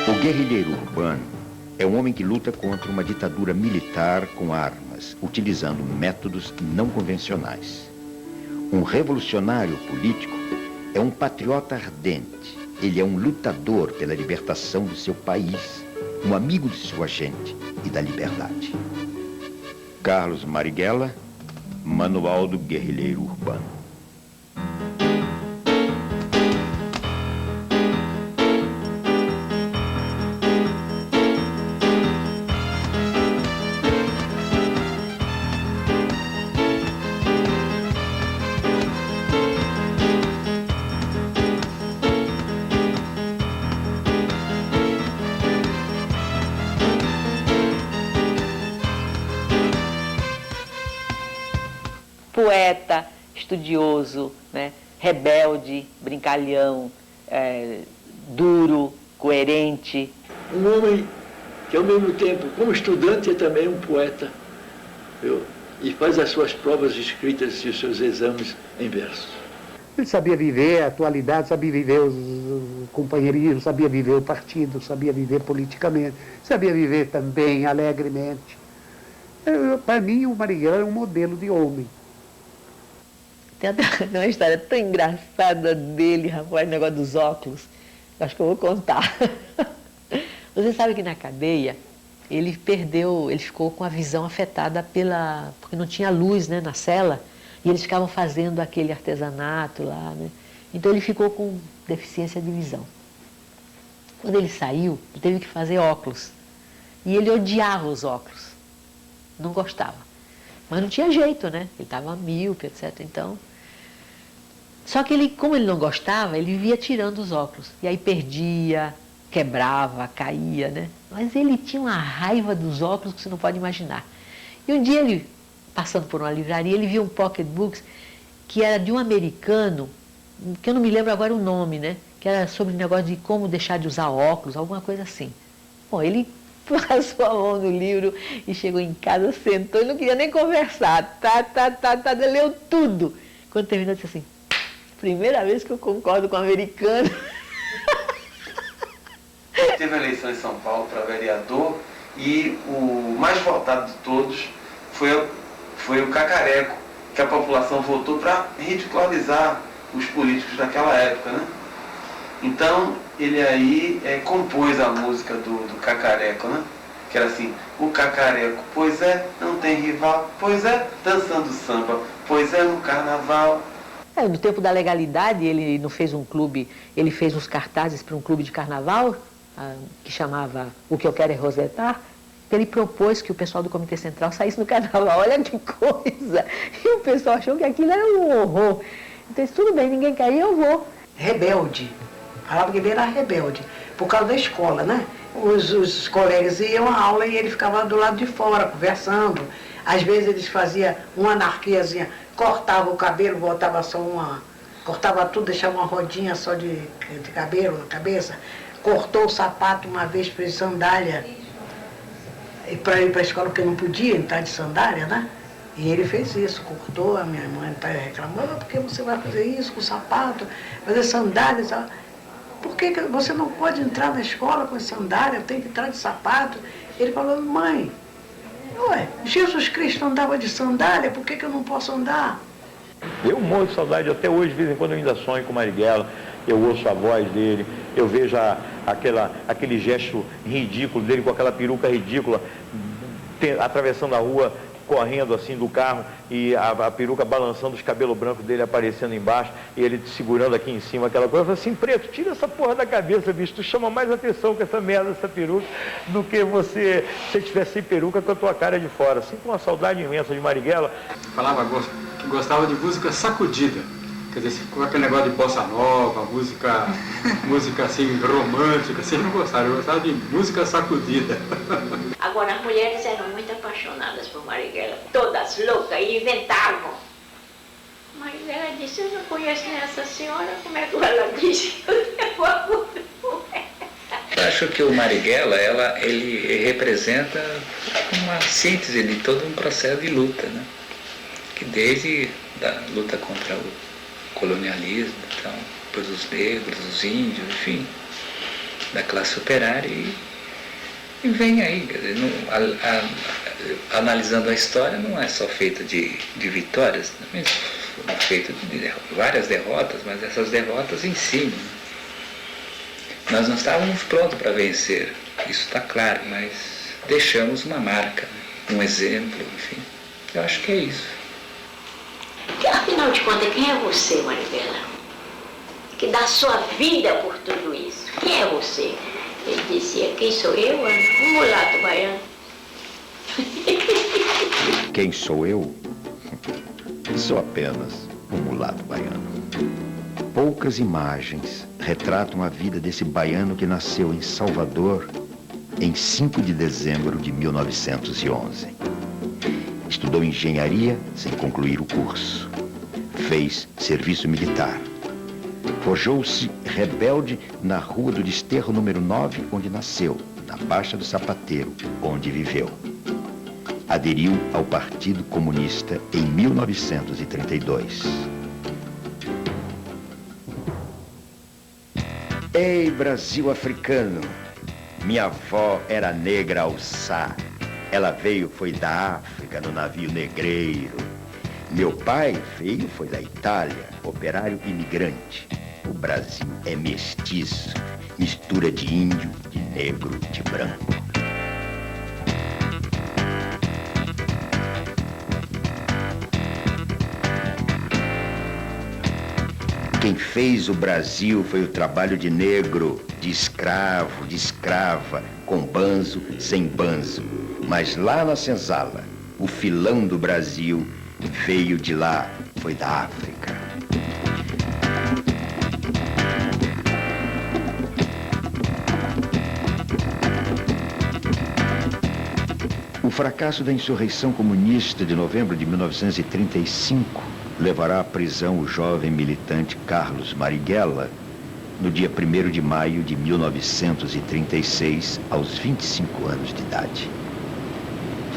O guerrilheiro urbano é um homem que luta contra uma ditadura militar com armas, utilizando métodos não convencionais. Um revolucionário político é um patriota ardente. Ele é um lutador pela libertação do seu país, um amigo de sua gente e da liberdade. Carlos Marighella, Manual do Guerrilheiro Urbano. Poeta, estudioso, né? Rebelde, brincalhão, duro, coerente. Um homem que, ao mesmo tempo, como estudante, é também um poeta, viu? E faz as suas provas escritas e os seus exames em versos. Ele sabia viver a atualidade, sabia viver os companheirismos, sabia viver o partido, sabia viver politicamente, sabia viver também alegremente. Para mim, o Marighella é um modelo de homem. Tem uma história tão engraçada dele, rapaz, o negócio dos óculos. Acho que eu vou contar. Você sabe que na cadeia, ele ficou com a visão afetada porque não tinha luz, né, na cela, e eles ficavam fazendo aquele artesanato lá, né? Então ele ficou com deficiência de visão. Quando ele saiu, ele teve que fazer óculos. E ele odiava os óculos. Não gostava. Mas não tinha jeito, né? Ele estava míope, etc. Então... Só que ele, como ele não gostava, ele vivia tirando os óculos. E aí perdia, quebrava, caía, né? Mas ele tinha uma raiva dos óculos que você não pode imaginar. E um dia ele, passando por uma livraria, ele viu um pocketbook que era de um americano, que eu não me lembro agora o nome, né? Que era sobre o negócio de como deixar de usar óculos, alguma coisa assim. Bom, ele passou a mão no livro e chegou em casa, sentou e não queria nem conversar. Leu tudo. Quando terminou, disse assim: primeira vez que eu concordo com o americano. Teve a eleição em São Paulo para vereador e o mais votado de todos foi o Cacareco, que a população votou para ridicularizar os políticos daquela época, né? Então, ele aí compôs a música do Cacareco, né? Que era assim: o Cacareco, pois é, não tem rival, pois é, dançando samba, pois é, no carnaval. No tempo da legalidade, ele não fez um clube, ele fez uns cartazes para um clube de carnaval, que chamava O Que Eu Quero É Rosetar. Ele propôs que o pessoal do Comitê Central saísse no carnaval. Olha que coisa! E o pessoal achou que aquilo era um horror. Então, disse: tudo bem, ninguém quer ir, eu vou. Rebelde. Falava que ele era rebelde, por causa da escola, né? Os colegas iam à aula e ele ficava do lado de fora, conversando. Às vezes eles faziam uma anarquiazinha, cortava o cabelo, botava só cortava tudo, deixava uma rodinha só de cabelo na cabeça. Cortou o sapato uma vez, fez sandália, para ir para a escola, porque não podia entrar de sandália, né? E ele fez isso, cortou. A minha mãe está reclamando: por que você vai fazer isso com o sapato, fazer sandálias? Por que você não pode entrar na escola com sandália, tem que entrar de sapato? Ele falou: mãe, ué, Jesus Cristo andava de sandália, por que eu não posso andar? Eu morro de saudade até hoje, de vez em quando eu ainda sonho com o Marighella, eu ouço a voz dele, eu vejo aquele gesto ridículo dele com aquela peruca ridícula, atravessando a rua, correndo assim do carro e a peruca balançando, os cabelos brancos dele aparecendo embaixo e ele segurando aqui em cima aquela coisa. Eu falei assim: preto, tira essa porra da cabeça, bicho, tu chama mais atenção com essa merda, essa peruca, do que se você tivesse sem peruca com a tua cara de fora. Sinto uma saudade imensa de Marighella. Falava que gostava de música sacudida, quer dizer, com aquele negócio de bossa nova, música assim romântica, assim, não gostava, eu gostava de música sacudida. Agora, as mulheres eram muito apaixonadas por Marighella, todas loucas, e inventavam. Marighella disse: eu não conheço essa senhora, como é que ela disse? Eu acho que o Marighella, ele representa uma síntese de todo um processo de luta, né? Que desde a luta contra o colonialismo, então, depois os negros, os índios, enfim, da classe operária e vem aí. Quer dizer, analisando a história, não é só feita de vitórias, também foram feitas de várias derrotas, mas essas derrotas ensinam. Nós não estávamos prontos para vencer, isso está claro, mas deixamos uma marca, um exemplo, enfim. Eu acho que é isso. Afinal de contas, quem é você, Marighella? Que dá sua vida por tudo isso. Quem é você? Ele dizia, quem sou eu? Um mulato baiano. Quem sou eu? Sou apenas um mulato baiano. Poucas imagens retratam a vida desse baiano que nasceu em Salvador em 5 de dezembro de 1911. Estudou engenharia sem concluir o curso. Fez serviço militar. Forjou-se rebelde na Rua do Desterro, número 9, onde nasceu, na Baixa do Sapateiro, onde viveu. Aderiu ao Partido Comunista em 1932. Ei, Brasil africano! Minha avó era negra alçá. Ela foi da África, no navio negreiro. Meu pai foi da Itália, operário imigrante. O Brasil é mestiço, mistura de índio, de negro, de branco. Quem fez o Brasil foi o trabalho de negro, de escravo, de escrava, com banzo, sem banzo. Mas lá na senzala, o filão do Brasil veio de lá, foi da África. O fracasso da insurreição comunista de novembro de 1935 levará à prisão o jovem militante Carlos Marighella no dia 1º de maio de 1936, aos 25 anos de idade.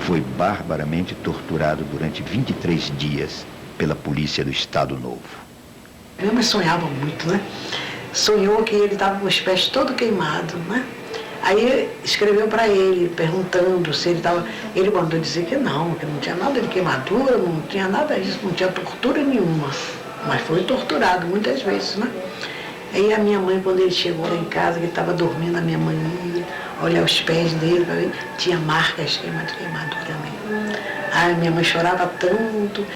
Foi barbaramente torturado durante 23 dias pela polícia do Estado Novo. Minha mãe sonhava muito, né? Sonhou que ele estava com os pés todo queimado, né? Aí escreveu para ele, perguntando se ele estava... Ele mandou dizer que não tinha nada de queimadura, não tinha nada disso, não tinha tortura nenhuma. Mas foi torturado muitas vezes, né? Aí a minha mãe, quando ele chegou lá em casa, que estava dormindo, a minha mãe ia olhar os pés dele, para ver, tinha marcas de queimadura também. Aí minha mãe chorava tanto.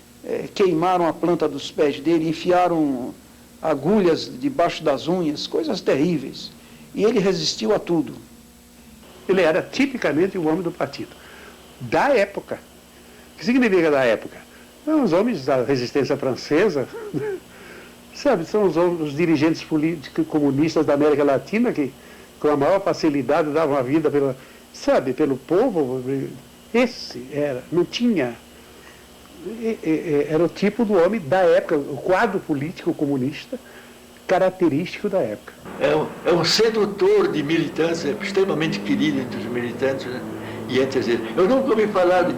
Queimaram a planta dos pés dele, enfiaram agulhas debaixo das unhas, coisas terríveis. E ele resistiu a tudo. Ele era tipicamente o homem do partido. Da época. O que significa da época? São os homens da resistência francesa, sabe? São os dirigentes políticos comunistas da América Latina que, com a maior facilidade, davam a vida pelo povo. Esse era, não tinha... Era o tipo do homem da época, o quadro político comunista característico da época. É um sedutor de militantes, extremamente querido entre os militantes, né? E entre eles. Eu nunca ouvi falar de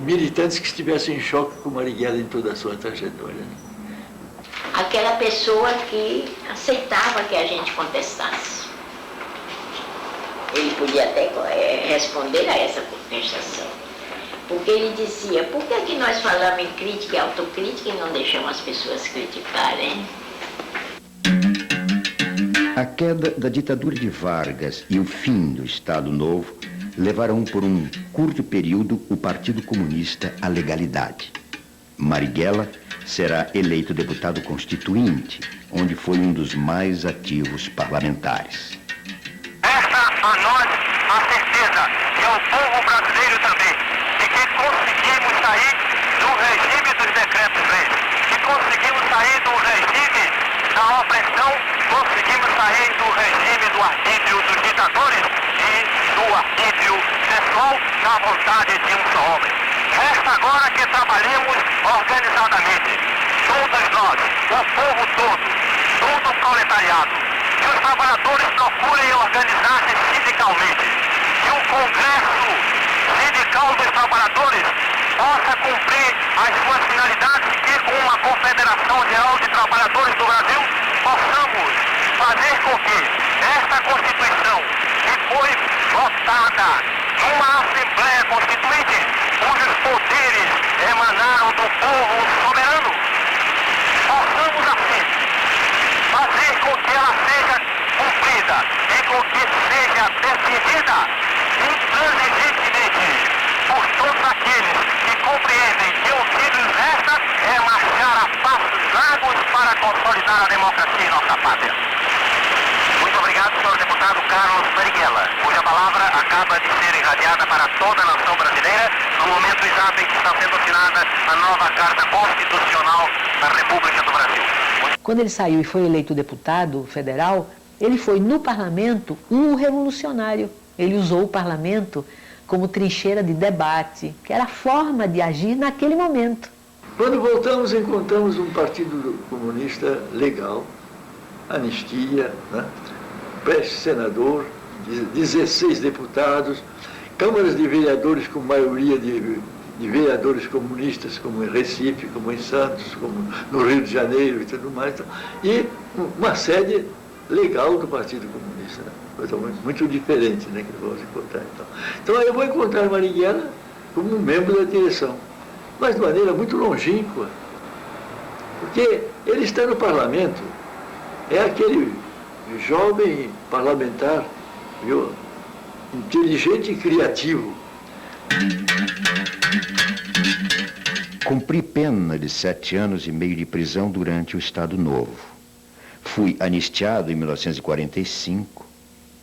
militantes que estivessem em choque com Marighella em toda a sua trajetória. Né? Aquela pessoa que aceitava que a gente contestasse. Ele podia até responder a essa contestação. Porque ele dizia, por que nós falamos em crítica e autocrítica e não deixamos as pessoas criticarem? A queda da ditadura de Vargas e o fim do Estado Novo levarão por um curto período o Partido Comunista à legalidade. Marighella será eleito deputado constituinte, onde foi um dos mais ativos parlamentares. Resta a nós a certeza, e ao povo brasileiro também, de que conseguimos sair do regime dos decretos-leis, que conseguimos sair do regime da opressão, conseguimos sair do regime do arbítrio dos ditadores e do arbítrio pessoal da vontade de um só homem. Resta agora que trabalhemos organizadamente, todos nós, o povo todo o proletariado, que os trabalhadores procurem organizar-se sindicalmente, que o Congresso Sindical dos Trabalhadores possa cumprir as suas finalidades e que com uma Confederação Geral de Trabalhadores do Brasil possamos fazer com que esta Constituição, que foi votada numa Assembleia Constituinte, cujos poderes emanaram do povo soberano, possamos assim fazer com que ela seja cumprida e com que seja defendida intransigentemente por todos aqueles que compreendem que o que nos resta é marchar a passos largos para consolidar a democracia em nossa pátria. Muito obrigado, senhor deputado Carlos Marighella, cuja palavra acaba de ser irradiada para toda a nação brasileira no momento exato em que está sendo assinada a nova Carta Constitucional da República do Brasil. Quando ele saiu e foi eleito deputado federal, ele foi no parlamento um revolucionário. Ele usou o parlamento como trincheira de debate, que era a forma de agir naquele momento. Quando voltamos, encontramos um partido comunista legal, anistia, né? Pré-senador, 16 deputados, câmaras de vereadores com maioria de vereadores comunistas, como em Recife, como em Santos, como no Rio de Janeiro e tudo mais, e uma sede legal do Partido Comunista, né? Coisa muito diferente, né, que vamos encontrar. Então eu vou encontrar Marighella como um membro da direção, mas de maneira muito longínqua, porque ele está no parlamento, é aquele jovem parlamentar, viu, inteligente e criativo. Cumpri pena de 7 anos e meio de prisão durante o Estado Novo. Fui anistiado em 1945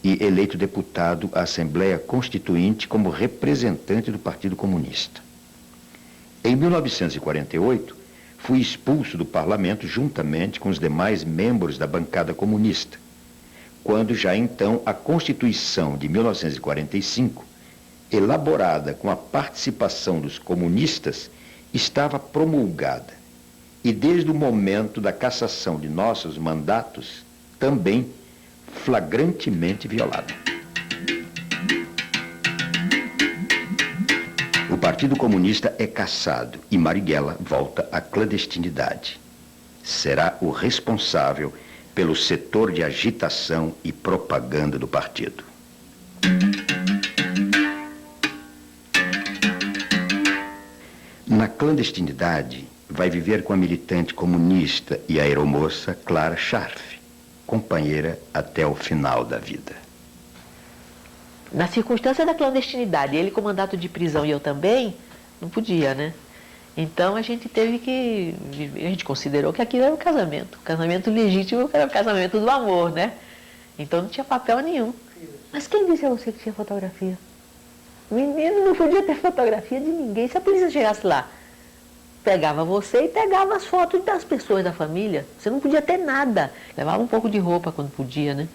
e eleito deputado à Assembleia Constituinte como representante do Partido Comunista. Em 1948, fui expulso do parlamento juntamente com os demais membros da bancada comunista, quando já então a Constituição de 1945, elaborada com a participação dos comunistas, estava promulgada e desde o momento da cassação de nossos mandatos, também flagrantemente violada. O Partido Comunista é cassado e Marighella volta à clandestinidade. Será o responsável pelo setor de agitação e propaganda do partido. Na clandestinidade, vai viver com a militante comunista e aeromoça Clara Scharf, companheira até o final da vida. Na circunstância da clandestinidade, ele com mandato de prisão e eu também, não podia, né? Então a gente teve que, a gente considerou que aquilo era um casamento legítimo, era o casamento do amor, né? Então não tinha papel nenhum. Mas quem disse a você que tinha fotografia? Menino, não podia ter fotografia de ninguém. Se a polícia chegasse lá, pegava você e pegava as fotos das pessoas da família. Você não podia ter nada. Levava um pouco de roupa quando podia, né?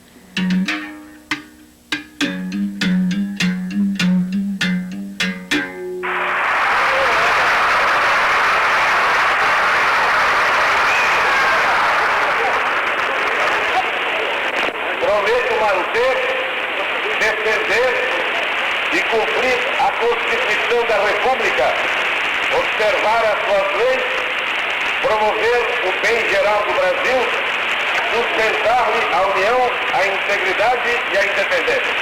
Prometo manter, defender e cumprir a Constituição da República, observar as suas leis, promover o bem geral do Brasil, sustentar-lhe a união, a integridade e a independência.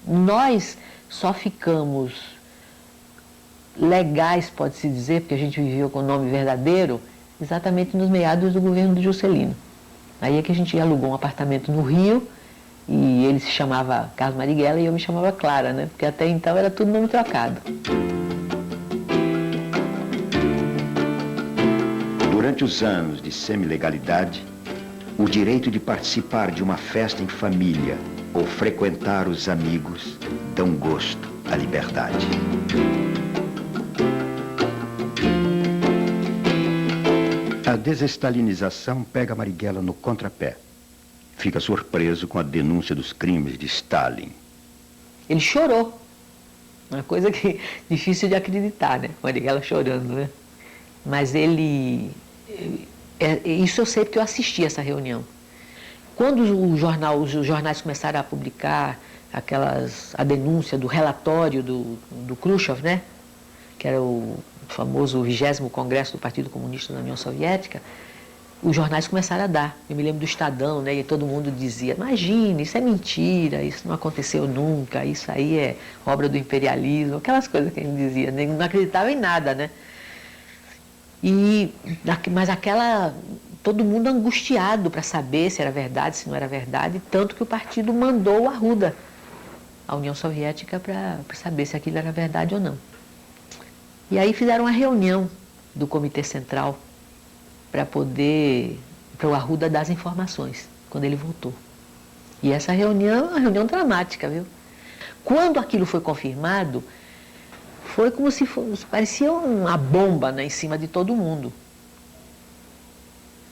Nós só ficamos legais, pode-se dizer, porque a gente viveu com o nome verdadeiro, exatamente nos meados do governo de Juscelino. Aí é que a gente alugou um apartamento no Rio, e ele se chamava Carlos Marighella e eu me chamava Clara, né? Porque até então era tudo nome trocado. Durante os anos de semi-legalidade, o direito de participar de uma festa em família ou frequentar os amigos dão gosto à liberdade. A desestalinização pega Marighella no contrapé. Fica surpreso com a denúncia dos crimes de Stalin. Ele chorou. Uma coisa que difícil de acreditar, né? Marighella chorando, né? Mas ele... isso eu sei porque eu assisti essa reunião. Quando os jornais começaram a publicar a denúncia do relatório do Khrushchev, né? Que era o famoso 20º Congresso do Partido Comunista da União Soviética, os jornais começaram a dar. Eu me lembro do Estadão, né, e todo mundo dizia, imagine, isso é mentira, isso não aconteceu nunca, isso aí é obra do imperialismo, aquelas coisas que a gente dizia, não acreditava em nada, né? Mas todo mundo angustiado para saber se era verdade, se não era verdade, tanto que o partido mandou o Arruda à União Soviética para saber se aquilo era verdade ou não. E aí fizeram uma reunião do Comitê Central para o Arruda dar as informações, quando ele voltou. E essa reunião é uma reunião dramática, viu? Quando aquilo foi confirmado, foi como se parecia uma bomba, né, em cima de todo mundo.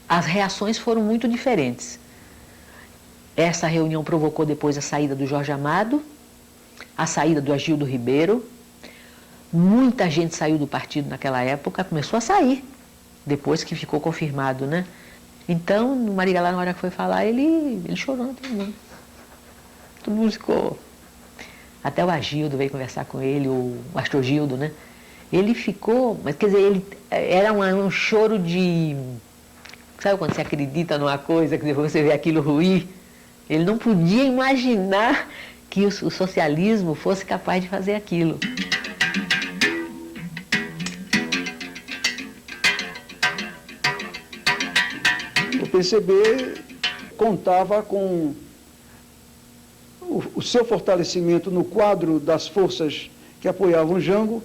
As reações foram muito diferentes. Essa reunião provocou depois a saída do Jorge Amado, a saída do Agildo Ribeiro. Muita gente saiu do partido naquela época, começou a sair, depois que ficou confirmado, né? Então, o Marighella, na hora que foi falar, ele chorou, todo mundo ficou... Até o Agildo veio conversar com ele, o Astrogildo, né? Ele ficou, mas quer dizer, era um choro de... Sabe quando você acredita numa coisa, que depois você vê aquilo ruir? Ele não podia imaginar que o socialismo fosse capaz de fazer aquilo. O PCB contava com o seu fortalecimento no quadro das forças que apoiavam Jango,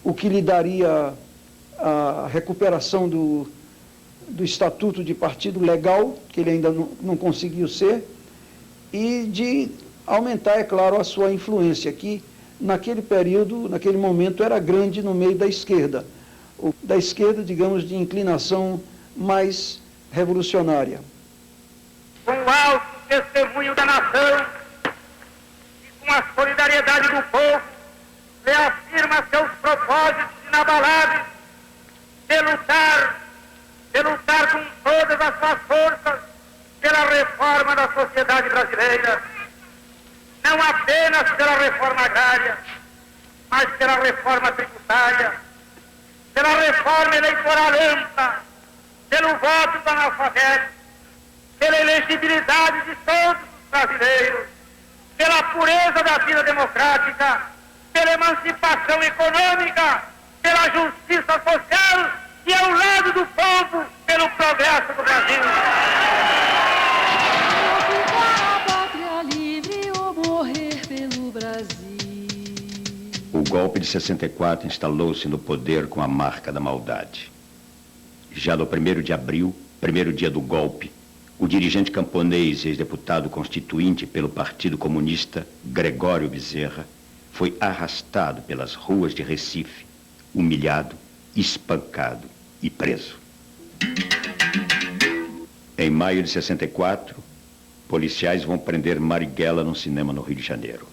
o que lhe daria a recuperação do estatuto de partido legal, que ele ainda não conseguiu ser, e de aumentar, é claro, a sua influência, que naquele período, naquele momento, era grande no meio da esquerda, digamos, de inclinação mais revolucionária. Com o alto testemunho da nação e com a solidariedade do povo, reafirma seus propósitos inabaláveis de lutar com todas as suas forças pela reforma da sociedade brasileira, não apenas pela reforma agrária, mas pela reforma tributária, pela reforma eleitoral ampla, pelo voto do analfabeto, pela elegibilidade de todos os brasileiros, pela pureza da vida democrática, pela emancipação econômica, pela justiça social e ao lado do povo, pelo progresso do Brasil. O golpe de 64 instalou-se no poder com a marca da maldade. Já no 1º de abril, primeiro dia do golpe, o dirigente camponês e ex-deputado constituinte pelo Partido Comunista, Gregório Bezerra, foi arrastado pelas ruas de Recife, humilhado, espancado e preso. Em maio de 64, policiais vão prender Marighella num cinema no Rio de Janeiro.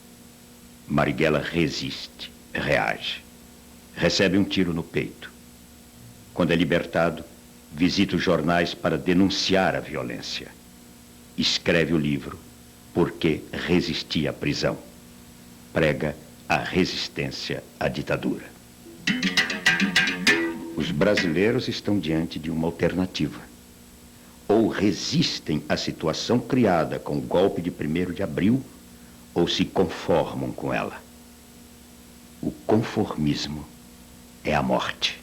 Marighella resiste, reage. Recebe um tiro no peito. Quando é libertado, visita os jornais para denunciar a violência. Escreve o livro Por que Resisti à Prisão. Prega a resistência à ditadura. Os brasileiros estão diante de uma alternativa. Ou resistem à situação criada com o golpe de 1º de abril, ou se conformam com ela. O conformismo é a morte.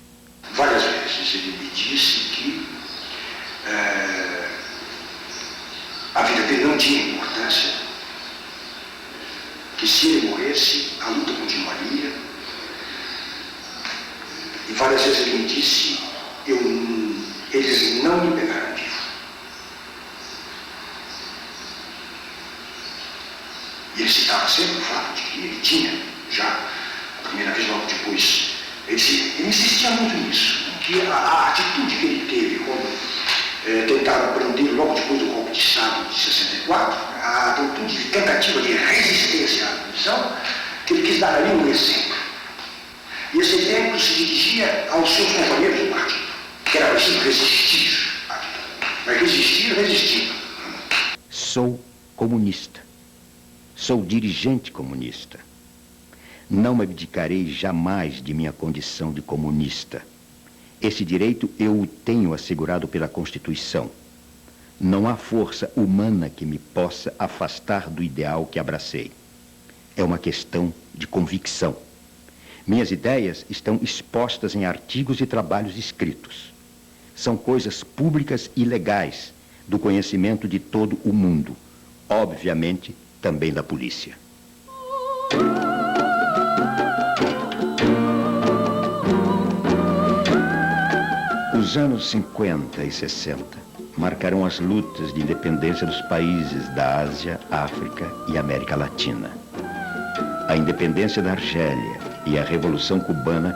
Várias vezes ele me disse que a vida dele não tinha importância, que se ele morresse, a luta continuaria. E várias vezes ele me disse, eles não me pegaram vivo. E ele citava sempre o fato de que ele tinha, já a primeira vez, logo depois, ele insistia muito nisso, que a atitude que ele teve quando tentaram prender logo depois do golpe de Estado de 64, a atitude de tentativa de resistência à prisão, que ele quis dar ali um exemplo. E esse exemplo se dirigia aos seus companheiros do partido, que era preciso resistir à ditadura. Mas resistir. Sou comunista. Sou dirigente comunista. Não me abdicarei jamais de minha condição de comunista. Esse direito eu o tenho assegurado pela Constituição. Não há força humana que me possa afastar do ideal que abracei. É uma questão de convicção. Minhas ideias estão expostas em artigos e trabalhos escritos. São coisas públicas e legais, do conhecimento de todo o mundo, obviamente também da polícia. Os anos 50 e 60 marcarão as lutas de independência dos países da Ásia, África e América Latina. A independência da Argélia e a Revolução Cubana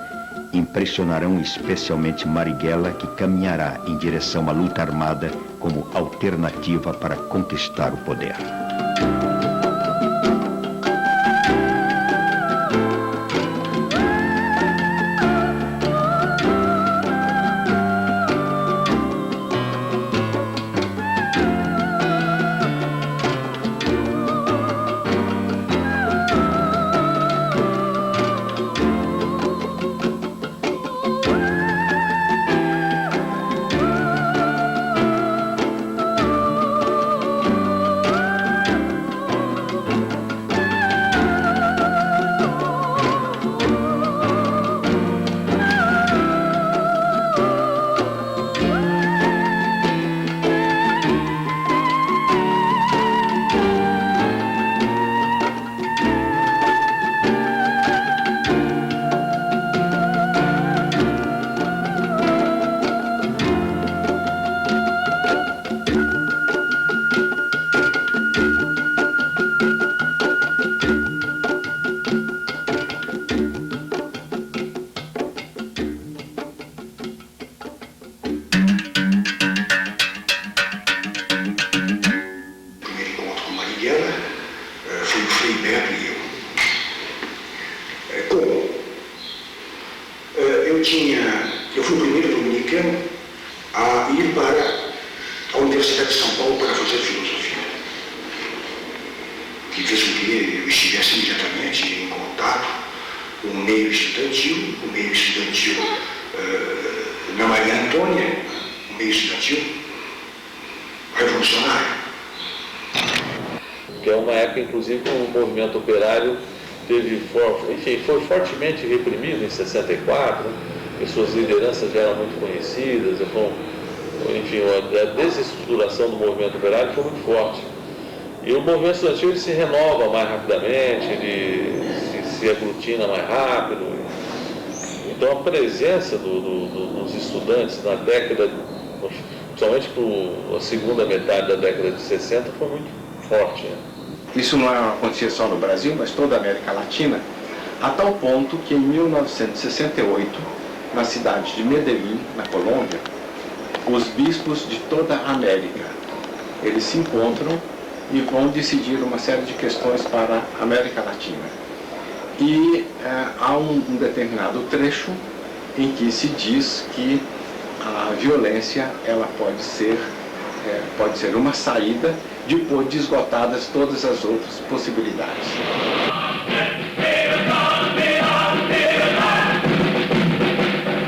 impressionarão especialmente Marighella, que caminhará em direção à luta armada como alternativa para conquistar o poder. Eu fui o primeiro dominicano a ir para a Universidade de São Paulo para fazer filosofia, que fez com que eu estivesse imediatamente em contato com o meio estudantil, na Maria Antônia, o meio estudantil revolucionário. Que é uma época, inclusive, que o movimento operário foi fortemente reprimido em 64, e suas lideranças já eram muito conhecidas, a desestruturação do movimento operário foi muito forte. E o movimento estudantil ele se renova mais rapidamente, ele se aglutina mais rápido. Então a presença dos estudantes na década, principalmente a segunda metade da década de 60, foi muito forte. Né? Isso não acontecia só no Brasil, mas toda a América Latina, a tal ponto que em 1968, na cidade de Medellín, na Colômbia, os bispos de toda a América, eles se encontram e vão decidir uma série de questões para a América Latina. E há um determinado trecho em que se diz que a violência ela pode ser uma saída depois de esgotadas todas as outras possibilidades.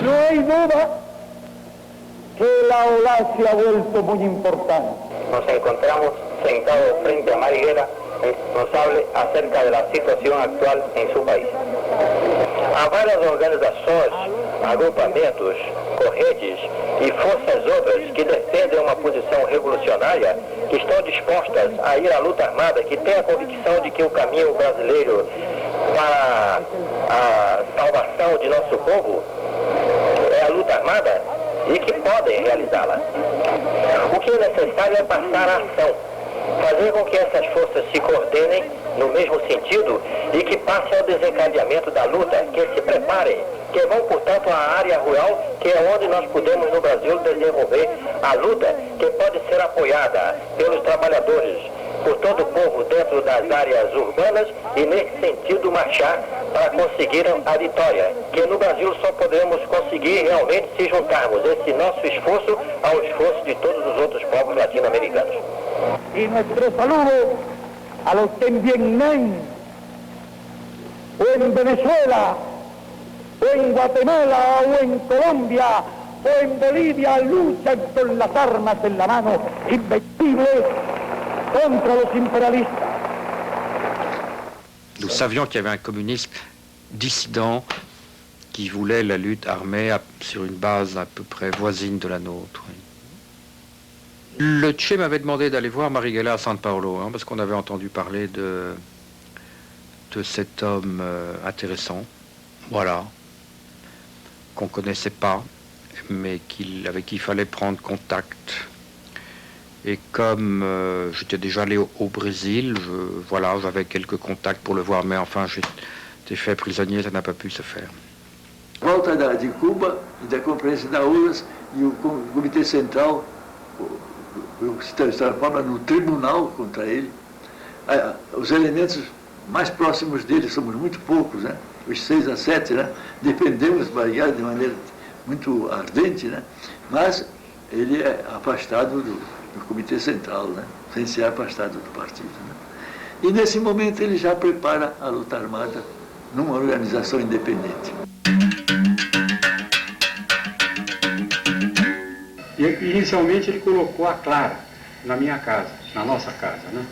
No hay duda que la ola se ha vuelto muy importante. Nos encontramos sentados frente a Marighella, nos hable acerca de la situación actual en su país. Há várias organizações, agrupamentos, correntes e forças outras que defendem uma posição revolucionária, que estão dispostas a ir à luta armada, que têm a convicção de que o caminho brasileiro para a salvação de nosso povo é a luta armada e que podem realizá-la. O que é necessário é passar a ação, fazer com que essas forças se coordenem no mesmo sentido e que passem ao desencadeamento da luta, que se preparem, que vão, portanto, à área rural, que é onde nós podemos no Brasil desenvolver a luta, que pode ser apoiada pelos trabalhadores, por todo o povo dentro das áreas urbanas e, nesse sentido, marchar para conseguir a vitória, que no Brasil só podemos conseguir realmente se juntarmos esse nosso esforço ao esforço de todos os outros povos latino-americanos. Y nuestro saludo a los que en Vietnam, o en Venezuela, o en Guatemala, o en Colombia, en Bolivia luchan con las armas en la mano, invencibles contra los imperialistas. Nous savions qu'il y avait un communiste dissident qui voulait la lutte armée sur une base à peu près voisine de la nôtre. Le Che m'avait demandé d'aller voir Marighella à San Paolo, parce qu'on avait entendu parler de cet homme intéressant, voilà, qu'on connaissait pas, mais avec qui il fallait prendre contact. Et comme j'étais déjà allé au Brésil, voilà, j'avais quelques contacts pour le voir, mais enfin, j'étais fait prisonnier, ça n'a pas pu se faire. Volta de Cuba e da Conferência da URSS e o Comitê Central se transforma no tribunal contra ele. Os elementos mais próximos dele somos muito poucos, né? Os 6 a 7, né? Defendemos Marighella de maneira muito ardente, né? Mas ele é afastado do Comitê Central, né? Sem ser afastado do partido, né? E nesse momento ele já prepara a luta armada numa organização independente. E inicialmente ele colocou a Clara na minha casa, na nossa casa, né?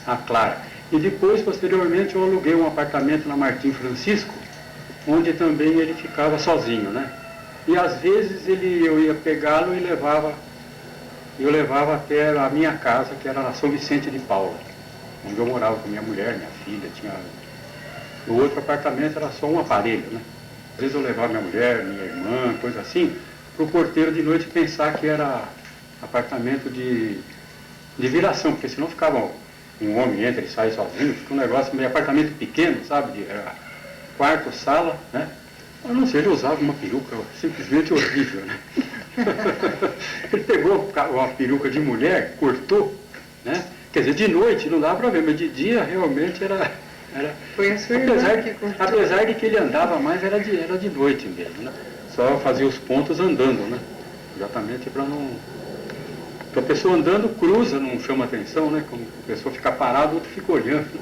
A Clara. E depois, posteriormente, eu aluguei um apartamento na Martim Francisco, onde também ele ficava sozinho, né? E às vezes eu ia pegá-lo e eu levava até a minha casa, que era na São Vicente de Paula, onde eu morava com minha mulher, minha filha. O outro apartamento era só um aparelho, né? Às vezes eu levava minha mulher, minha irmã, coisa assim, para o porteiro de noite pensar que era apartamento de viração, porque senão ficava um homem entra e sai sozinho, fica um negócio meio apartamento pequeno, sabe? Era quarto, sala, né? A não ser ele usava uma peruca simplesmente horrível, né? Ele pegou uma peruca de mulher, cortou, né? Quer dizer, de noite não dá para ver, mas de dia realmente era Foi a sua apesar de que ele andava mais, era de noite mesmo, né? Só fazia os pontos andando, né? Exatamente para não... Porque a pessoa andando cruza, não chama atenção, né? Como a pessoa fica parada, o outro fica olhando.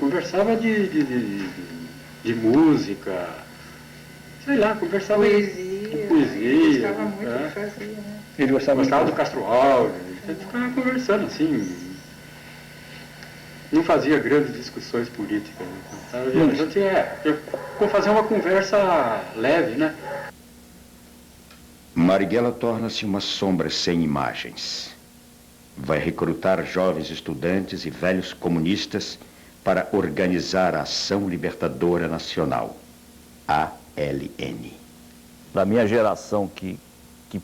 Conversava de música, sei lá, conversava de poesia. Gostava muito de fazer, né? Ele gostava do Castro Alves, a gente ficava conversando assim. Não fazia grandes discussões políticas. Né? A gente vou fazer uma conversa leve, né? Marighella torna-se uma sombra sem imagens. Vai recrutar jovens estudantes e velhos comunistas para organizar a Ação Libertadora Nacional, ALN. Da minha geração que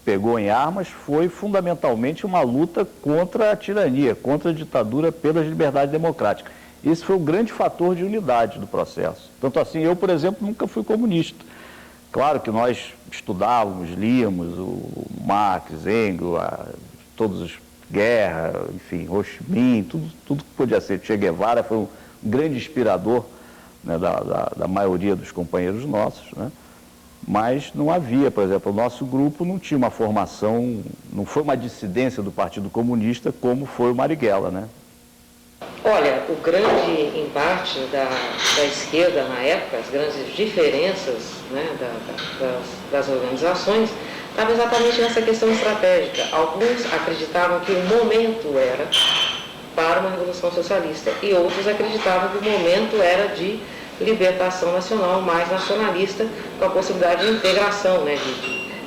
pegou em armas foi fundamentalmente uma luta contra a tirania, contra a ditadura pelas liberdades democráticas. Esse foi o grande fator de unidade do processo. Tanto assim, eu, por exemplo, nunca fui comunista. Claro que nós estudávamos, líamos o Marx, Engels, todos os Guerra, enfim, Ho Chi Minh, tudo que podia ser. Che Guevara foi um grande inspirador, né, da maioria dos companheiros nossos, né? Mas não havia, por exemplo, o nosso grupo não tinha uma formação, não foi uma dissidência do Partido Comunista como foi o Marighella, né? Olha, o grande embate da esquerda na época, as grandes diferenças, né, das organizações, estava exatamente nessa questão estratégica. Alguns acreditavam que o momento era para uma revolução socialista e outros acreditavam que o momento era de libertação nacional, mais nacionalista, com a possibilidade de integração, né,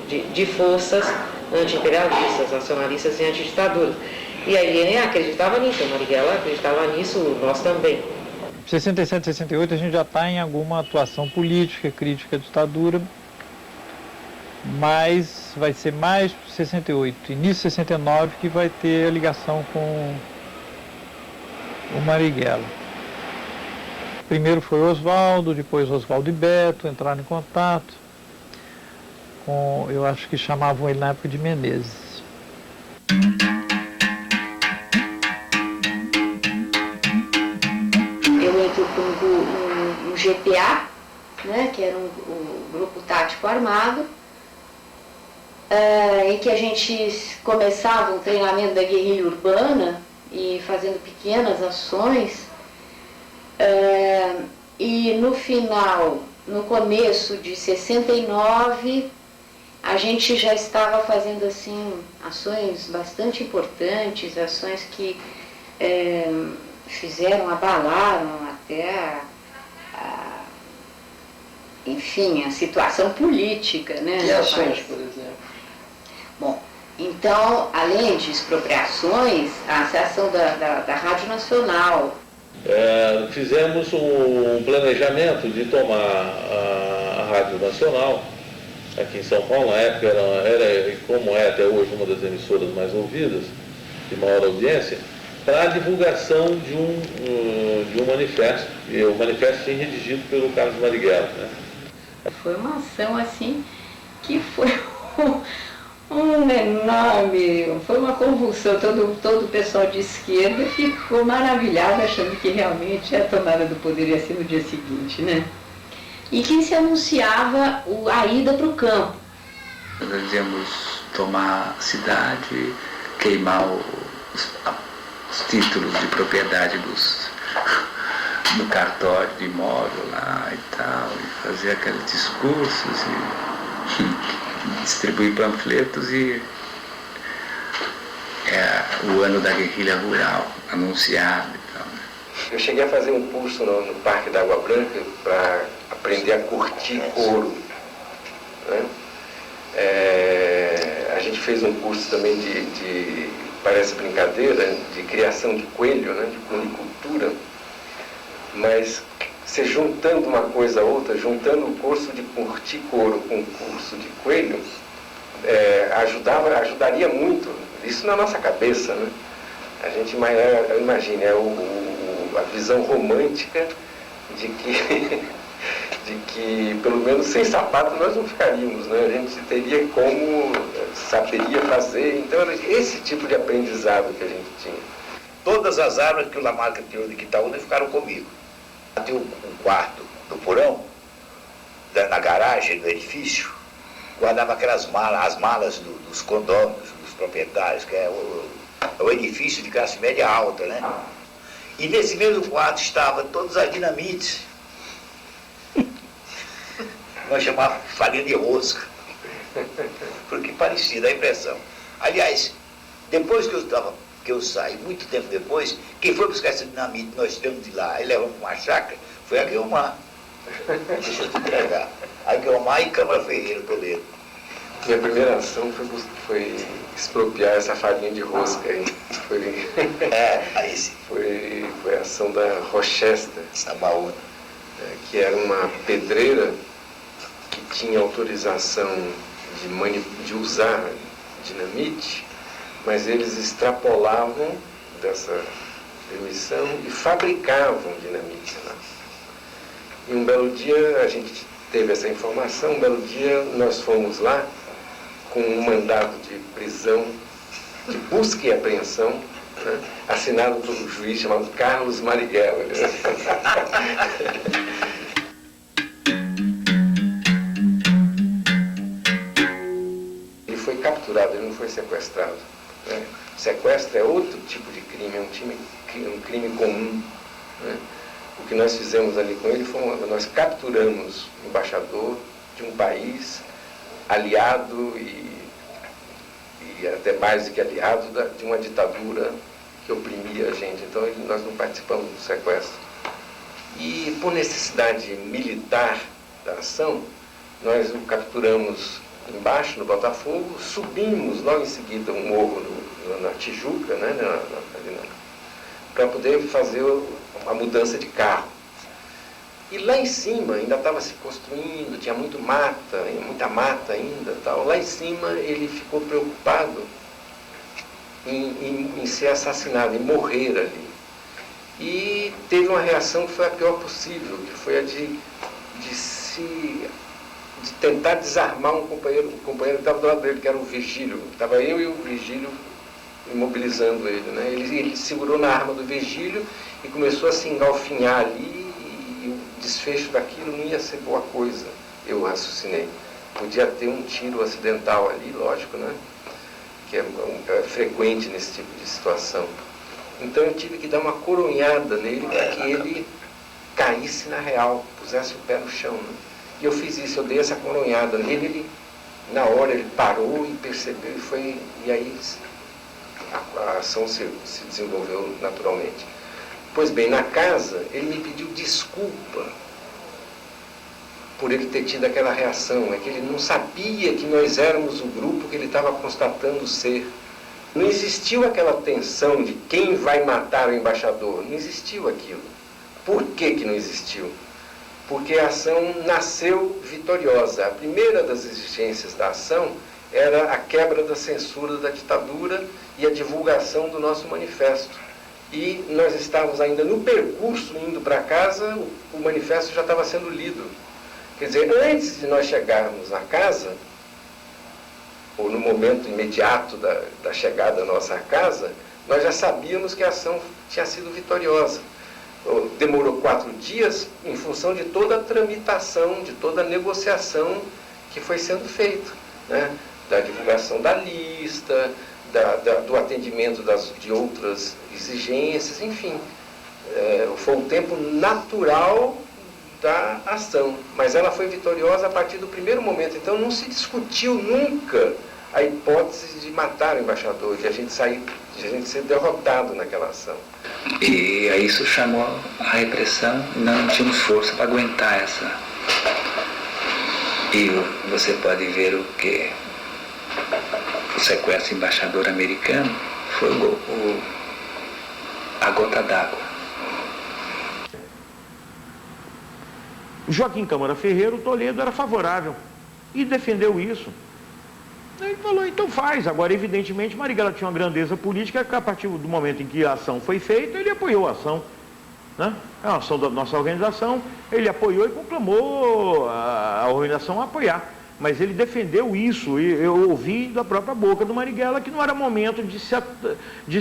de forças anti-imperialistas, nacionalistas e antiditaduras. E a ILN acreditava nisso, a Marighella acreditava nisso, nós também. Em 67, 68 a gente já está em alguma atuação política, crítica à ditadura, mas vai ser mais 68, início de 69 que vai ter a ligação com o Marighella. Primeiro foi Oswaldo, depois Oswaldo e Beto entraram em contato com, eu acho que chamavam ele na época de Menezes. Eu entro no GPA, né, que era um grupo tático armado, em que a gente começava um treinamento da guerrilha urbana e fazendo pequenas ações. E no final, no começo de 69, a gente já estava fazendo assim ações bastante importantes, ações que abalaram até enfim, a situação política, né? Que ações, por exemplo? Bom, então, além de expropriações, a Associação da Rádio Nacional. Fizemos um planejamento de tomar a Rádio Nacional, aqui em São Paulo. Na época era como é até hoje, uma das emissoras mais ouvidas, de maior audiência, para a divulgação de um manifesto, e o manifesto foi redigido pelo Carlos Marighella, né? Foi uma ação assim que foi um enorme, foi uma convulsão. Todo o pessoal de esquerda ficou maravilhado, achando que realmente a tomada do poder ia ser no dia seguinte, né? E que se anunciava a ida para o campo. Nós dizíamos tomar a cidade, queimar os títulos de propriedade no cartório de imóvel lá e tal, e fazer aqueles discursos e distribuir panfletos e o ano da guerrilha rural anunciado e tal. Eu cheguei a fazer um curso no Parque da Água Branca para aprender a curtir couro, né? A gente fez um curso também de parece brincadeira, de criação de coelho, né? De cunicultura, mas você juntando uma coisa a outra, juntando o curso de curtir couro com o curso de coelho, ajudaria muito, isso na nossa cabeça, né? A gente imagina, a visão romântica de que pelo menos sem sapato nós não ficaríamos, né? A gente teria saberia fazer, então era esse tipo de aprendizado que a gente tinha. Todas as armas que o Lamarca tirou de Quitaúna ficaram comigo. Tinha um quarto do porão, na garagem do edifício, guardava aquelas malas, as malas dos condôminos, dos proprietários, que é o edifício de classe média alta, né? E nesse mesmo quarto estavam todas as dinamites. Nós chamávamos farinha de rosca, porque parecia, dá a impressão. Aliás, depois que eu saí, muito tempo depois, quem foi buscar essa dinamite, nós tivemos de lá, e levamos para uma chácara, foi a Guilmar. Deixa eu te entregar. A Guilmar e Câmara Ferreira, Toledo. Minha primeira ação foi expropriar essa farinha de rosca aí. Foi a ação da Rochester, Sabaúna, que era uma pedreira que tinha autorização de usar dinamite, mas eles extrapolavam dessa permissão e fabricavam dinamite lá. E um belo dia a gente teve essa informação, um belo dia nós fomos lá com um mandado de prisão, de busca e apreensão, né, assinado por um juiz chamado Carlos Marighella. Ele foi capturado, ele não foi sequestrado, né? Sequestro é outro tipo de crime, é um crime comum, né? O que nós fizemos ali com ele foi nós capturamos um embaixador de um país aliado e até mais do que aliado de uma ditadura que oprimia a gente. Então nós não participamos do sequestro. E por necessidade militar da ação, nós o capturamos embaixo, no Botafogo, subimos logo em seguida um morro na Tijuca, né, para poder fazer uma mudança de carro. E lá em cima ainda estava se construindo, tinha muita mata ainda, tal. Lá em cima ele ficou preocupado em ser assassinado, em morrer ali. E teve uma reação que foi a pior possível, que foi a de tentar desarmar um companheiro que estava do lado dele, que era o Virgílio. Estava eu e o Virgílio imobilizando ele, né? Ele segurou na arma do Virgílio e começou a se engalfinhar ali, e o desfecho daquilo não ia ser boa coisa, eu raciocinei. Podia ter um tiro acidental ali, lógico, né? Que é frequente nesse tipo de situação. Então eu tive que dar uma coronhada nele para que ele caísse na real, pusesse o pé no chão, né? E eu fiz isso, eu dei essa coronhada nele, ele Na hora ele parou e percebeu e aí a ação se desenvolveu naturalmente. Pois bem, na casa ele me pediu desculpa por ele ter tido aquela reação. É que ele não sabia que nós éramos o grupo que ele estava constatando ser. Não existiu aquela tensão de quem vai matar o embaixador. Não existiu aquilo. Por que não existiu? Porque a ação nasceu vitoriosa. A primeira das exigências da ação era a quebra da censura da ditadura e a divulgação do nosso manifesto. E nós estávamos ainda no percurso indo para casa, o manifesto já estava sendo lido. Quer dizer, antes de nós chegarmos na casa, ou no momento imediato da chegada da nossa casa, nós já sabíamos que a ação tinha sido vitoriosa. Demorou 4 dias em função de toda a tramitação, de toda a negociação que foi sendo feita, né? Da divulgação da lista, do atendimento de outras exigências, enfim. Foi um tempo natural da ação, mas ela foi vitoriosa a partir do primeiro momento. Então não se discutiu nunca a hipótese de matar o embaixador, de a gente ser derrotado naquela ação. E aí isso chamou a repressão, não tínhamos força para aguentar essa. E você pode ver o que o sequestro do embaixador americano foi a gota d'água. Joaquim Câmara Ferreira, o Toledo, era favorável e defendeu isso. Ele falou, então faz. Agora, evidentemente, Marighella tinha uma grandeza política que a partir do momento em que a ação foi feita, ele apoiou a ação. Né? É uma ação da nossa organização, ele apoiou e conclamou a organização a apoiar. Mas ele defendeu isso, e eu ouvi da própria boca do Marighella que não era momento de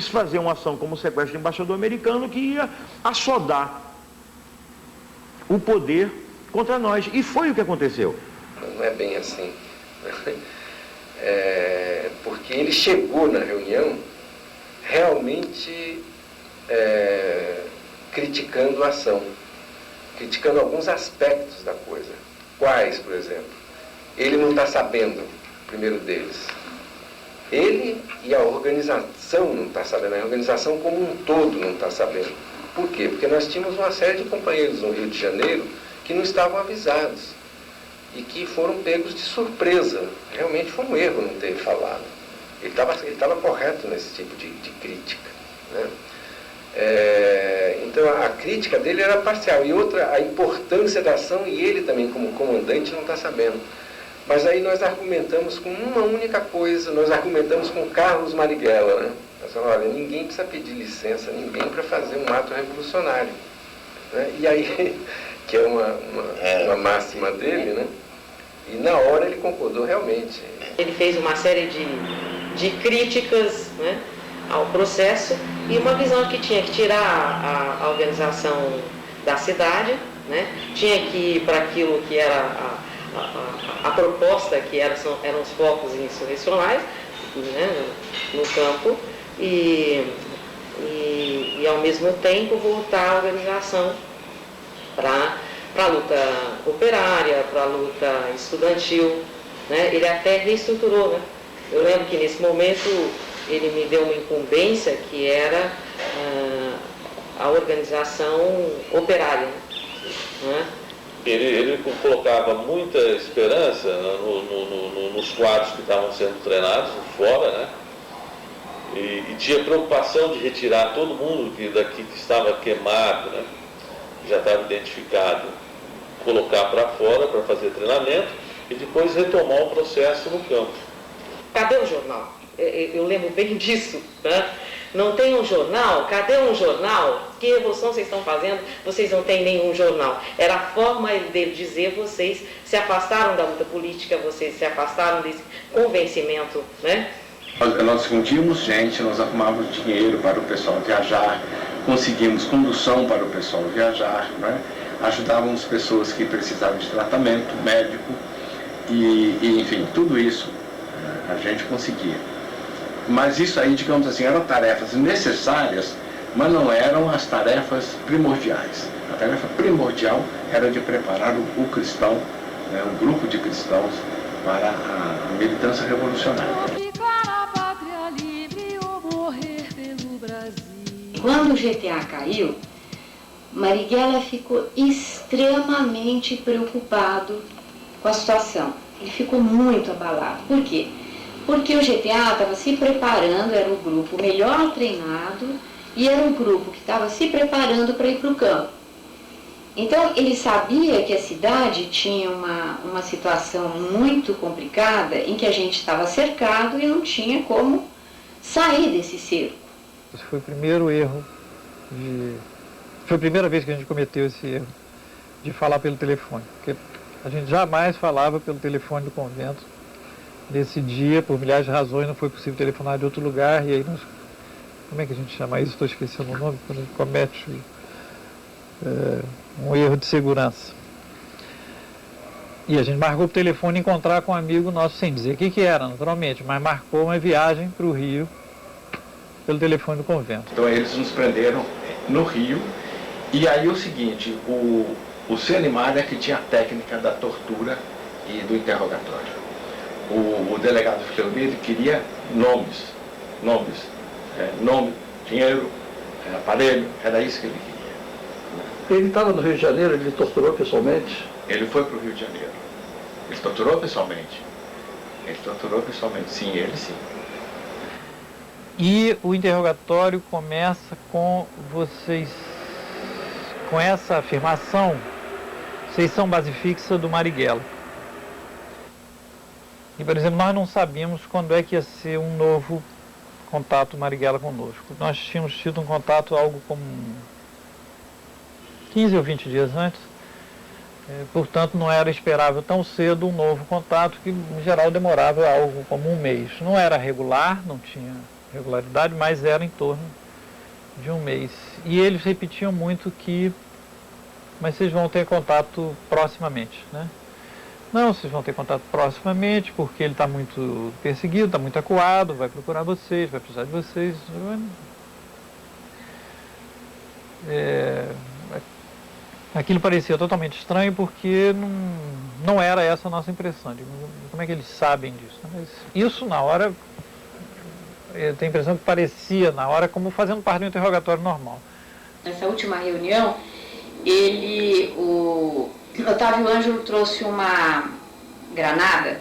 se fazer uma ação como o sequestro do embaixador americano que ia assodar o poder contra nós. E foi o que aconteceu. Não é bem assim. Porque ele chegou na reunião realmente criticando a ação, criticando alguns aspectos da coisa. Quais, por exemplo? Ele não está sabendo, o primeiro deles. Ele e a organização não está sabendo, a organização como um todo não está sabendo. Por quê? Porque nós tínhamos uma série de companheiros no Rio de Janeiro que não estavam avisados e que foram pegos de surpresa. Realmente foi um erro não ter falado. Ele estava correto nesse tipo de crítica, né? Então a crítica dele era parcial. E outra, a importância da ação, e ele também como comandante não está sabendo. Mas aí nós argumentamos com uma única coisa, nós argumentamos com Carlos Marighella, né? Nós falamos, olha, ninguém precisa pedir licença, ninguém para fazer um ato revolucionário, né? E aí, que é uma máxima dele, né? E na hora ele concordou realmente. Ele fez uma série de críticas, né, ao processo e uma visão que tinha que tirar a organização da cidade, né? Tinha que ir para aquilo que era a proposta, que eram os focos insurrecionais, né, no campo, e ao mesmo tempo voltar a organização para a luta operária, para a luta estudantil, né? Ele até reestruturou, né? Eu lembro que nesse momento ele me deu uma incumbência que era a organização operária, né? Ele colocava muita esperança nos quadros que estavam sendo treinados fora, né? E tinha preocupação de retirar todo mundo daqui que estava queimado, né? Já estava identificado, colocar para fora para fazer treinamento e depois retomar o processo no campo. Cadê o jornal? Eu lembro bem disso, né? Não tem um jornal? Cadê um jornal? Que revolução vocês estão fazendo? Vocês não têm nenhum jornal. Era a forma dele dizer, vocês se afastaram da luta política, vocês se afastaram desse convencimento, né? Nós fundimos gente, nós arrumávamos dinheiro para o pessoal viajar, conseguimos condução para o pessoal viajar, né? Ajudávamos pessoas que precisavam de tratamento médico e enfim, tudo isso a gente conseguia. Mas isso aí, digamos assim, eram tarefas necessárias, mas não eram as tarefas primordiais. A tarefa primordial era de preparar o cristão, né, um grupo de cristãos, para a militância revolucionária. Quando o GTA caiu, Marighella ficou extremamente preocupado com a situação. Ele ficou muito abalado. Por quê? Porque o GTA estava se preparando, era o grupo melhor treinado e era o grupo que estava se preparando para ir para o campo. Então, ele sabia que a cidade tinha uma situação muito complicada em que a gente estava cercado e não tinha como sair desse cerco. Esse foi o primeiro erro, foi a primeira vez que a gente cometeu esse erro de falar pelo telefone, porque a gente jamais falava pelo telefone do convento. Nesse dia, por milhares de razões, não foi possível telefonar de outro lugar, e aí nós, como é que a gente chama isso? Estou esquecendo o nome, quando a gente comete um erro de segurança. E a gente marcou por telefone encontrar com um amigo nosso, sem dizer o que era, naturalmente, mas marcou uma viagem para o Rio pelo telefone do convento. Então eles nos prenderam no Rio, e aí o seguinte, o Senimar é que tinha a técnica da tortura e do interrogatório. O delegado Fleury queria nomes, nome, dinheiro, aparelho, era isso que ele queria. Ele estava no Rio de Janeiro, ele torturou pessoalmente? Ele foi para o Rio de Janeiro. Ele torturou pessoalmente. Sim, ele sim. E o interrogatório começa com vocês, com essa afirmação, vocês são base fixa do Marighella. E, por exemplo, nós não sabíamos quando é que ia ser um novo contato Marighella conosco. Nós tínhamos tido um contato algo como 15 ou 20 dias antes, portanto não era esperável tão cedo um novo contato, que em geral demorava algo como um mês. Não era regular, não tinha regularidade, mas era em torno de um mês. E eles repetiam muito que, mas vocês vão ter contato proximamente, né? Não, vocês vão ter contato proximamente, porque ele está muito perseguido, está muito acuado, vai procurar vocês, vai precisar de vocês. Aquilo parecia totalmente estranho, porque não era essa a nossa impressão. Como é que eles sabem disso? Mas isso, na hora, eu tenho a impressão que parecia, na hora, como fazendo parte do interrogatório normal. Nessa última reunião, o Otávio Ângelo trouxe uma granada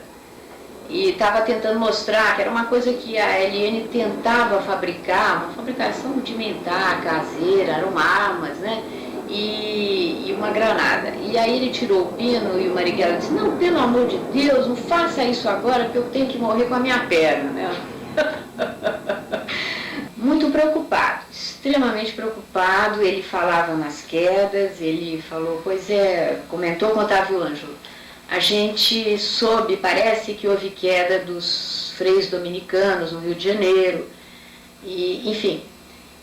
e estava tentando mostrar que era uma coisa que a LN tentava fabricar, uma fabricação rudimentar, caseira, eram armas, né? E uma granada. E aí ele tirou o pino e o Marighella disse: não, pelo amor de Deus, não faça isso agora, porque eu tenho que morrer com a minha perna, né? Muito preocupado, extremamente preocupado. Ele falava nas quedas, ele falou, comentou com Otávio Ângelo: a gente soube, parece que houve queda dos freios dominicanos no Rio de Janeiro, e, enfim,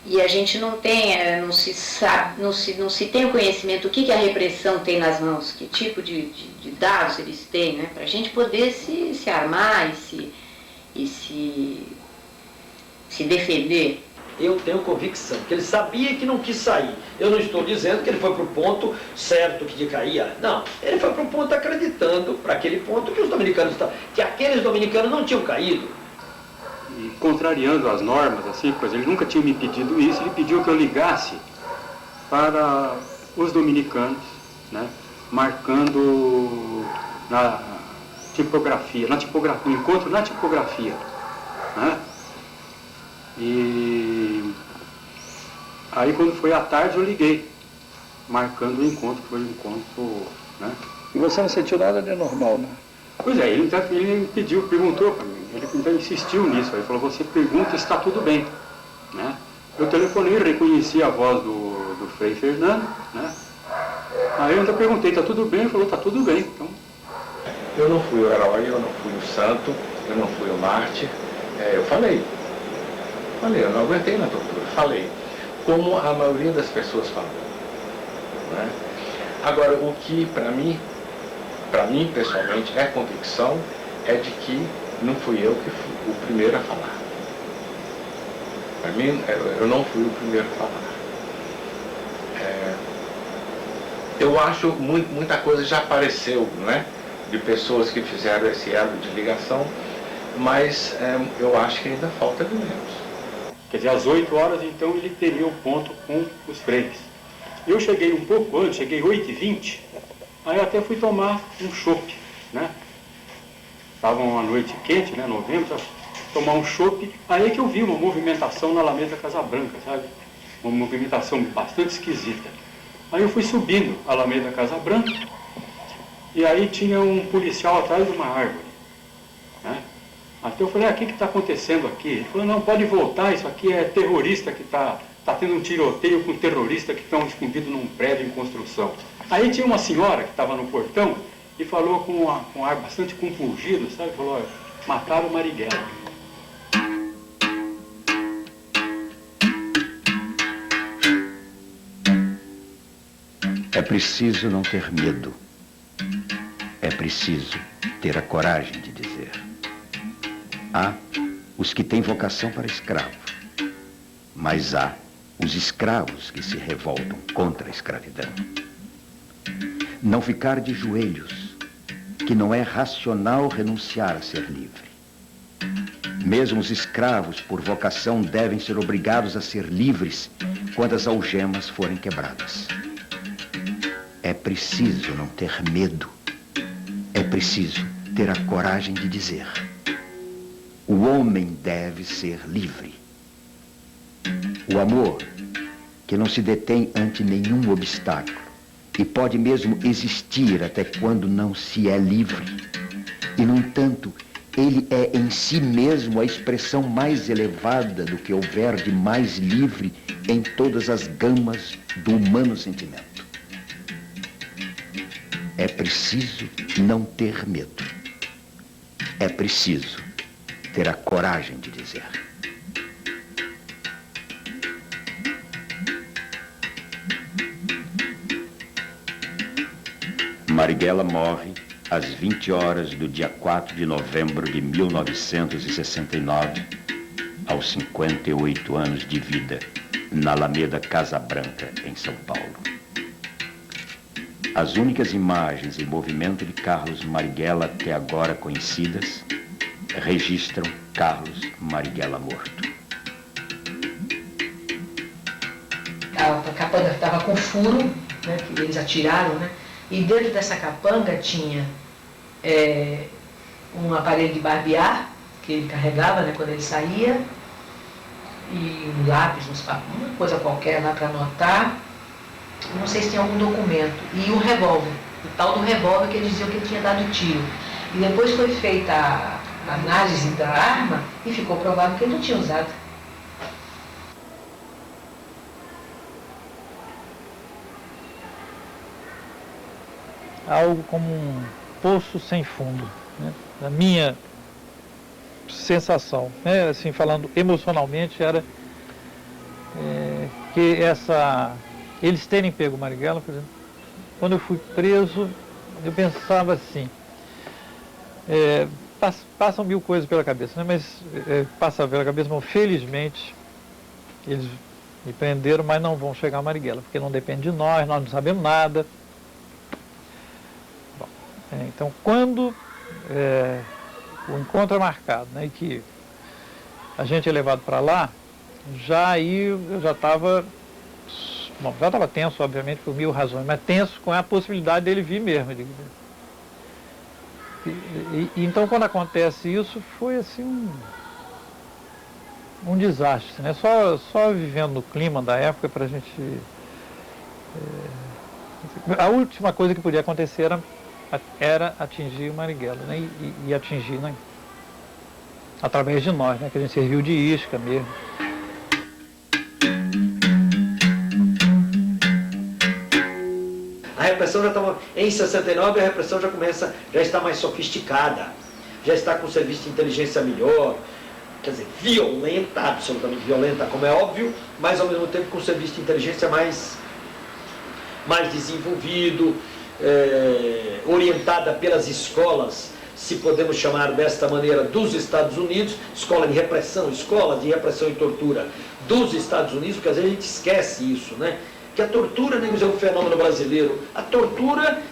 e a gente não tem, não se sabe, não se tem o conhecimento do que a repressão tem nas mãos, que tipo de dados eles têm, né, para a gente poder se armar e se defender. Eu tenho convicção que ele sabia que não quis sair. Eu não estou dizendo que ele foi para o ponto certo que caía. Não, ele foi para o ponto acreditando, para aquele ponto que os dominicanos estavam, que aqueles dominicanos não tinham caído. E contrariando as normas, assim, pois ele nunca tinha me pedido isso, ele pediu que eu ligasse para os dominicanos, né, marcando na tipografia, no encontro na tipografia, né? E aí quando foi à tarde eu liguei, marcando o encontro, foi um encontro, né? E você não sentiu nada de anormal, né? Pois é, ele perguntou para mim, ele então insistiu nisso, ele falou, você pergunta se está tudo bem, né? Eu telefonei, reconheci a voz do Frei Fernando, né? Aí eu ainda perguntei, está tudo bem? Ele falou, está tudo bem, então... Eu não fui o herói, eu não fui o santo, eu não fui o mártir, eu falei, eu não aguentei na tortura, falei, como a maioria das pessoas falam, né? Agora, o que para mim pessoalmente é convicção, é de que não fui eu que fui o primeiro a falar. Para mim, eu não fui o primeiro a falar. Eu acho muita coisa já apareceu, né? de pessoas que fizeram esse elo de ligação, mas eu acho que ainda falta elementos. Quer dizer, às 8 horas, então, ele teria o ponto com os fregues. Eu cheguei um pouco antes, cheguei 8h20, aí eu até fui tomar um chopp, né? Estava uma noite quente, né, novembro, tomar um chopp, aí é que eu vi uma movimentação na Alameda Casa Branca, sabe? Uma movimentação bastante esquisita. Aí eu fui subindo a Alameda Casa Branca, e aí tinha um policial atrás de uma árvore, né? Até eu falei, o que está acontecendo aqui? Ele falou, não, pode voltar, isso aqui é terrorista que está tendo um tiroteio com terroristas que estão escondidos num prédio em construção. Aí tinha uma senhora que estava no portão e falou com um ar bastante compungido, sabe? Falou, olha, mataram o Marighella. É preciso não ter medo. É preciso ter a coragem de dizer. Há os que têm vocação para escravo, mas há os escravos que se revoltam contra a escravidão. Não ficar de joelhos, que não é racional renunciar a ser livre. Mesmo os escravos, por vocação, devem ser obrigados a ser livres quando as algemas forem quebradas. É preciso não ter medo. É preciso ter a coragem de dizer. O homem deve ser livre. O amor, que não se detém ante nenhum obstáculo e pode mesmo existir até quando não se é livre. E, no entanto, ele é em si mesmo a expressão mais elevada do que houver de mais livre em todas as gamas do humano sentimento. É preciso não ter medo. É preciso ter a coragem de dizer. Marighella morre às 20 horas do dia 4 de novembro de 1969, aos 58 anos de vida, na Alameda Casa Branca, em São Paulo. As únicas imagens em movimento de Carlos Marighella até agora conhecidas registram Carlos Marighella morto. A capanga estava com furo, né, que eles atiraram, né? E dentro dessa capanga tinha um aparelho de barbear, que ele carregava, né, quando ele saía, e um lápis, uma coisa qualquer lá para anotar. Não sei se tinha algum documento. E um revólver, o tal do revólver que eles diziam que ele tinha dado tiro. E depois foi feita a análise da arma e ficou provado que ele não tinha usado. Algo como um poço sem fundo, né? A minha sensação, né? Assim, falando emocionalmente, era que eles terem pego o Marighella, por exemplo, quando eu fui preso, eu pensava assim, passam mil coisas pela cabeça, né? Mas passa pela cabeça, mas felizmente eles me prenderam, mas não vão chegar a Marighella, porque não depende de nós não sabemos nada. Então, quando o encontro é marcado, né, e que a gente é levado para lá, eu já estava tenso, obviamente, por mil razões, mas tenso com a possibilidade dele vir mesmo. Então, quando acontece isso, foi assim um desastre, né? Só vivendo no clima da época para a gente... a última coisa que podia acontecer era atingir o Marighella, né? E atingir, né? Através de nós, né? Que a gente serviu de isca mesmo. A repressão já estava, em 69 a repressão já está mais sofisticada, já está com o serviço de inteligência melhor, quer dizer, violenta, absolutamente violenta, como é óbvio, mas ao mesmo tempo com o serviço de inteligência mais desenvolvido, orientada pelas escolas, se podemos chamar desta maneira, dos Estados Unidos, escolas de repressão e tortura dos Estados Unidos, porque às vezes a gente esquece isso, né? Que a tortura, nem é um fenômeno brasileiro, a tortura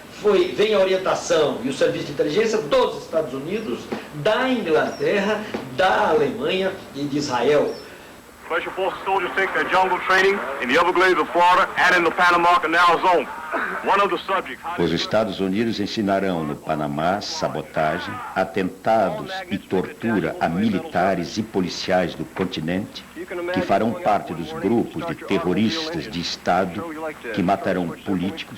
vem a orientação e o serviço de inteligência dos Estados Unidos, da Inglaterra, da Alemanha e de Israel. Special Forces soldiers take their jungle training in the Everglades of Florida and in the Panama Canal Zone. One of the subjects... Os Estados Unidos ensinarão no Panamá sabotagem, atentados e tortura a militares e policiais do continente que farão parte dos grupos de terroristas de Estado que matarão políticos,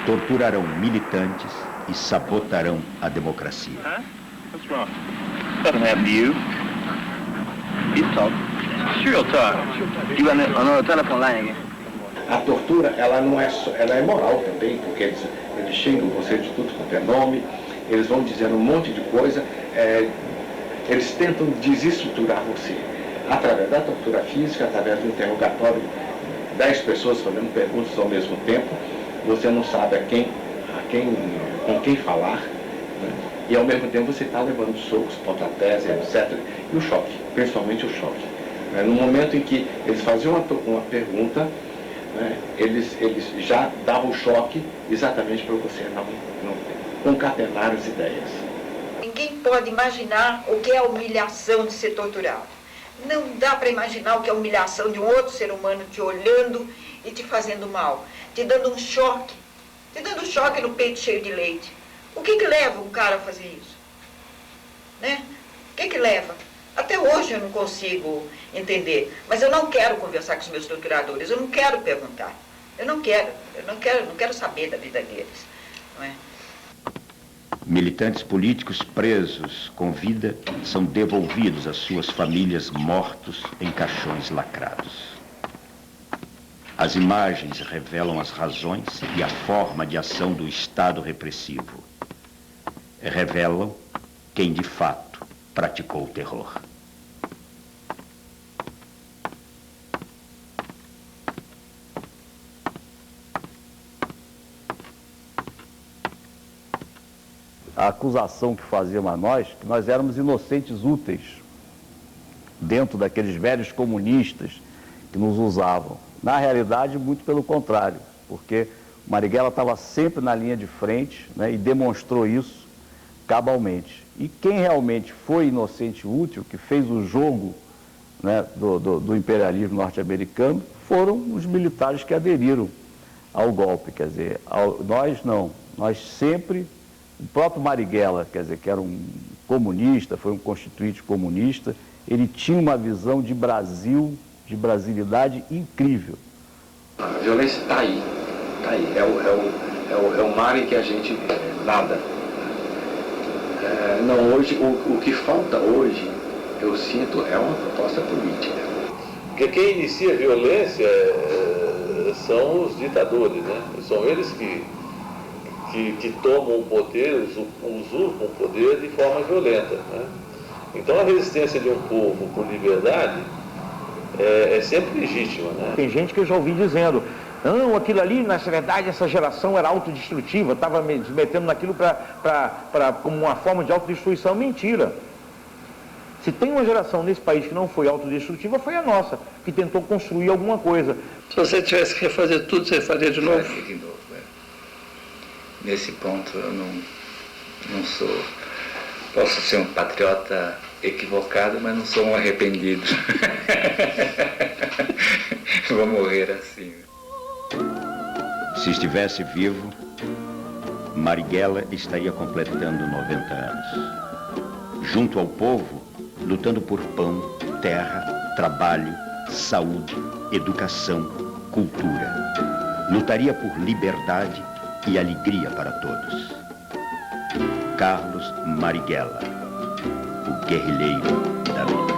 torturarão militantes e sabotarão a democracia. What's wrong? Doesn't happen to you. You talk. Sure you'll talk. You on the telephone line again. A tortura, ela não é só, ela é moral também, porque eles xingam você de tudo quanto é nome, eles vão dizendo um monte de coisa, eles tentam desestruturar você. Através da tortura física, através do interrogatório, 10 pessoas fazendo perguntas ao mesmo tempo, você não sabe com quem falar, né? E ao mesmo tempo você está levando socos, pontapés, etc. E o choque, principalmente o choque. No momento em que eles faziam uma pergunta, né, eles já davam o choque exatamente para você não concatenar as ideias. Ninguém pode imaginar o que é a humilhação de ser torturado. Não dá para imaginar o que é a humilhação de um outro ser humano te olhando e te fazendo mal, te dando um choque no peito cheio de leite. O que leva um cara a fazer isso? Né? O que leva? Até hoje eu não consigo entender, mas eu não quero conversar com os meus torturadores, eu não quero perguntar, eu não quero saber da vida deles, não é? Militantes políticos presos com vida são devolvidos às suas famílias mortos em caixões lacrados. As imagens revelam as razões e a forma de ação do Estado repressivo. Revelam quem de fato praticou o terror. A acusação que faziam a nós, que nós éramos inocentes úteis, dentro daqueles velhos comunistas que nos usavam. Na realidade, muito pelo contrário, porque Marighella estava sempre na linha de frente, né, e demonstrou isso cabalmente. E quem realmente foi inocente útil, que fez o jogo, né, do imperialismo norte-americano, foram os militares que aderiram ao golpe. Quer dizer, nós não, nós sempre... O próprio Marighella, quer dizer, que era um comunista, foi um constituinte comunista, ele tinha uma visão de Brasil, de brasilidade incrível. A violência está aí, é o mar em que a gente nada. Não, hoje, o que falta hoje, eu sinto, é uma proposta política. Porque quem inicia a violência são os ditadores, né? São eles que tomam o poder, usurpam o poder de forma violenta, né? Então a resistência de um povo por liberdade é sempre legítima, né? Tem gente que eu já ouvi dizendo, não, aquilo ali, na verdade, essa geração era autodestrutiva, estava me metendo naquilo como uma forma de autodestruição. Mentira. Se tem uma geração nesse país que não foi autodestrutiva, foi a nossa, que tentou construir alguma coisa. Se você tivesse que refazer tudo, você faria de novo? Faria de novo, Nesse ponto eu não sou... Posso ser um patriota equivocado, mas não sou um arrependido. Vou morrer assim. Se estivesse vivo, Marighella estaria completando 90 anos. Junto ao povo, lutando por pão, terra, trabalho, saúde, educação, cultura. Lutaria por liberdade e alegria para todos. Carlos Marighella, o guerrilheiro da vida.